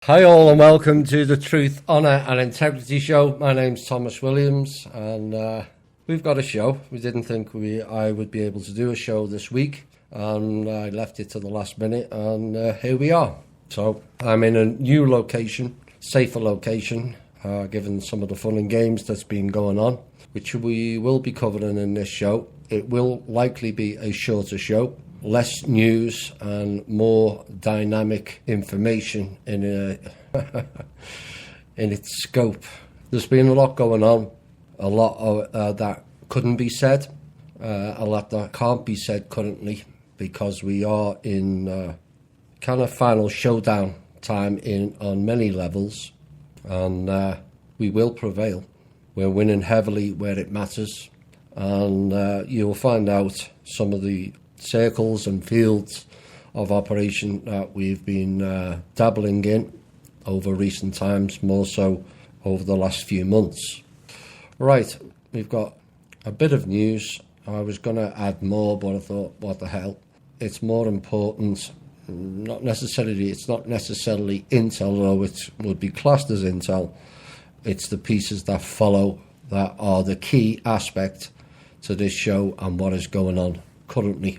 Hi all and welcome to the Truth, Honour and Integrity Show. My name's Thomas Williams and we've got a show. We didn't think I would be able to do a show this week and I left it to the last minute and here we are. So I'm in a new location, safer location, given some of the fun and games that's been going on, which we will be covering in this show. It will likely be a shorter show. Less news and more dynamic information in in its scope. There's been a lot going on, a lot of, that couldn't be said, a lot that can't be said currently because we are in kind of final showdown time on many levels, and we will prevail. We're winning heavily where it matters, and you'll find out some of the circles and fields of operation that we've been dabbling in over recent times, more so over the last few months. Right, we've got a bit of news. I was going to add more, but I thought, what the hell? It's more important. It's not necessarily intel, though it would be classed as intel. It's the pieces that follow that are the key aspect to this show and what is going on currently.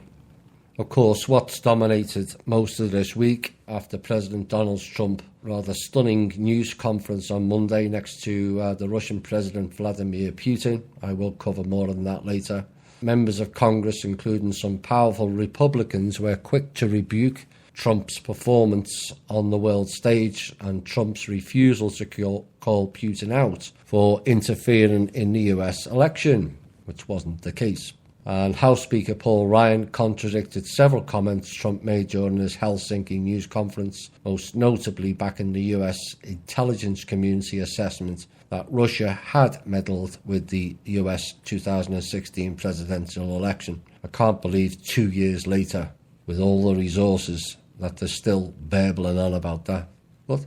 Of course, what's dominated most of this week after President Donald Trump's rather stunning news conference on Monday next to the Russian President Vladimir Putin. I will cover more on that later. Members of Congress, including some powerful Republicans, were quick to rebuke Trump's performance on the world stage and Trump's refusal to call Putin out for interfering in the US election, which wasn't the case. And House Speaker Paul Ryan contradicted several comments Trump made during his Helsinki news conference, most notably back in the US intelligence community assessment that Russia had meddled with the US 2016 presidential election. I can't believe 2 years later, with all the resources, that they're still babbling on about that. But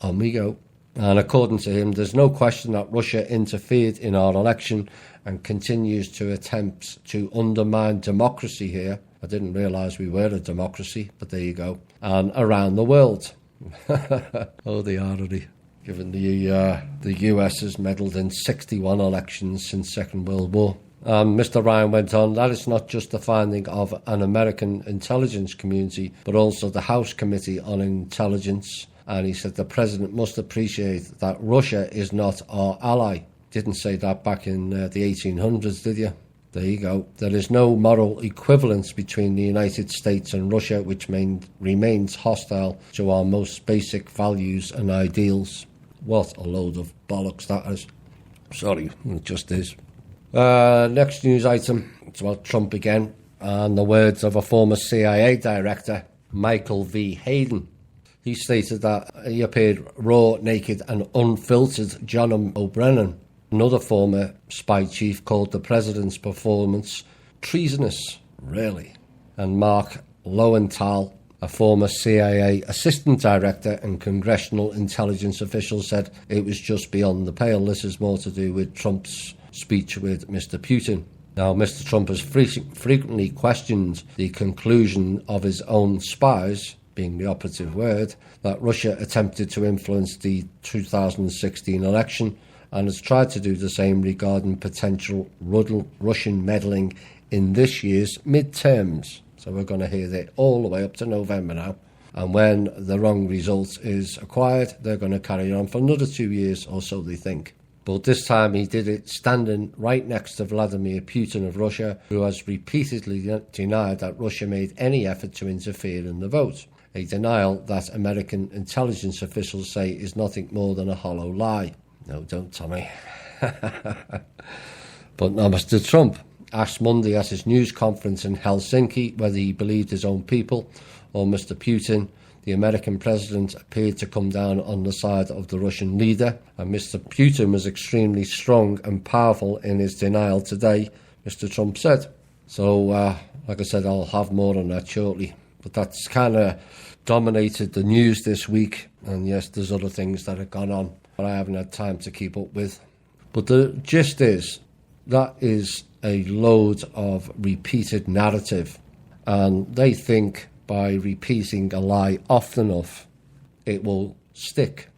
on we go. And according to him, there's no question that Russia interfered in our election and continues to attempt to undermine democracy here. I didn't realise we were a democracy, but there you go. And around the world. Oh, the irony. Given the US has meddled in 61 elections since Second World War. Mr. Ryan went on, that is not just the finding of an American intelligence community, but also the House Committee on Intelligence. And he said the president must appreciate that Russia is not our ally. Didn't say that back in the 1800s, did you? There you go. There is no moral equivalence between the United States and Russia, which remains hostile to our most basic values and ideals. What a load of bollocks that is. Sorry, it just is. Next news item. It's about Trump again, and the words of a former CIA director, Michael V. Hayden. He stated that he appeared raw, naked and unfiltered. John O'Brien, another former spy chief, called the president's performance treasonous, really. And Mark Lowenthal, a former CIA assistant director and congressional intelligence official, said it was just beyond the pale. This is more to do with Trump's speech with Mr. Putin. Now, Mr. Trump has frequently questioned the conclusion of his own spies, being the operative word, that Russia attempted to influence the 2016 election and has tried to do the same regarding potential Russian meddling in this year's midterms. So we're going to hear that all the way up to November now. And when the wrong result is acquired, they're going to carry on for another 2 years, or so they think. But this time he did it standing right next to Vladimir Putin of Russia, who has repeatedly denied that Russia made any effort to interfere in the vote. A denial that American intelligence officials say is nothing more than a hollow lie. No, don't, Tommy. But now Mr. Trump asked Monday at his news conference in Helsinki whether he believed his own people or Mr. Putin. The American president appeared to come down on the side of the Russian leader, and Mr. Putin was extremely strong and powerful in his denial today, Mr. Trump said. So, like I said, I'll have more on that shortly. But that's kind of dominated the news this week, and yes, there's other things that have gone on that I haven't had time to keep up with. But the gist is, that is a load of repeated narrative, and they think by repeating a lie often enough, it will stick.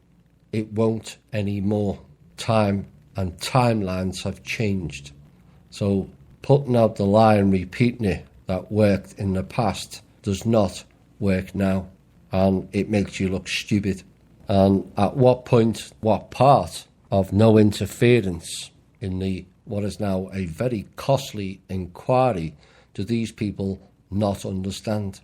It won't anymore. Time and timelines have changed. So putting out the lie and repeating it that worked in the past does not work now, and it makes you look stupid. And at what point, what part of no interference in the what is now a very costly inquiry do these people not understand?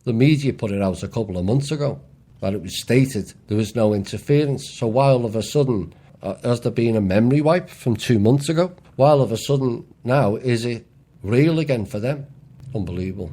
The media put it out a couple of months ago that it was stated there was no interference. So why all of a sudden, has there been a memory wipe from 2 months ago? Why all of a sudden now is it real again for them? Unbelievable.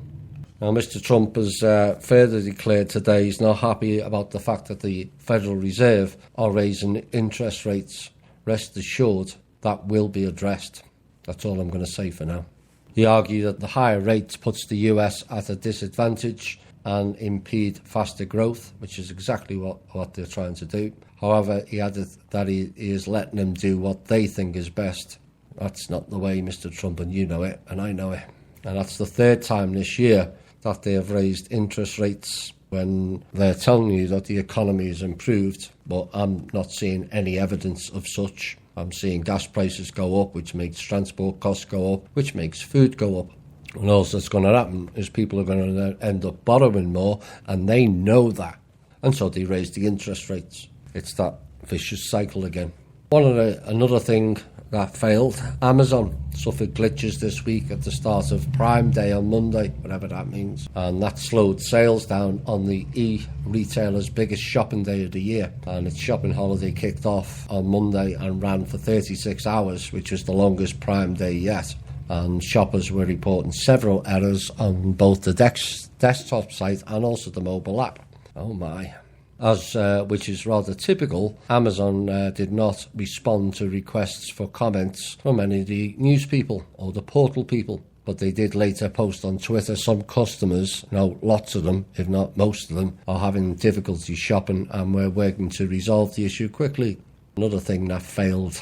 Now, Mr. Trump has further declared today he's not happy about the fact that the Federal Reserve are raising interest rates. Rest assured, that will be addressed. That's all I'm going to say for now. He argued that the higher rates puts the US at a disadvantage and impede faster growth, which is exactly what they're trying to do. However, he added that he is letting them do what they think is best. That's not the way, Mr. Trump, and you know it, and I know it. And that's the third time this year that they have raised interest rates when they're telling you that the economy has improved, but I'm not seeing any evidence of such. I'm seeing gas prices go up, which makes transport costs go up, which makes food go up. And all that's going to happen is people are going to end up borrowing more, and they know that. And so they raise the interest rates. It's that vicious cycle again. Another thing that failed, Amazon suffered glitches this week at the start of Prime Day on Monday, whatever that means, and that slowed sales down on the e-retailer's biggest shopping day of the year. And its shopping holiday kicked off on Monday and ran for 36 hours, which was the longest Prime Day yet. And shoppers were reporting several errors on both the desktop site and also the mobile app. Oh my. Which is rather typical, Amazon did not respond to requests for comments from any of the news people or the portal people, but they did later post on Twitter some customers, lots of them, if not most of them, are having difficulty shopping and we're working to resolve the issue quickly. Another thing that failed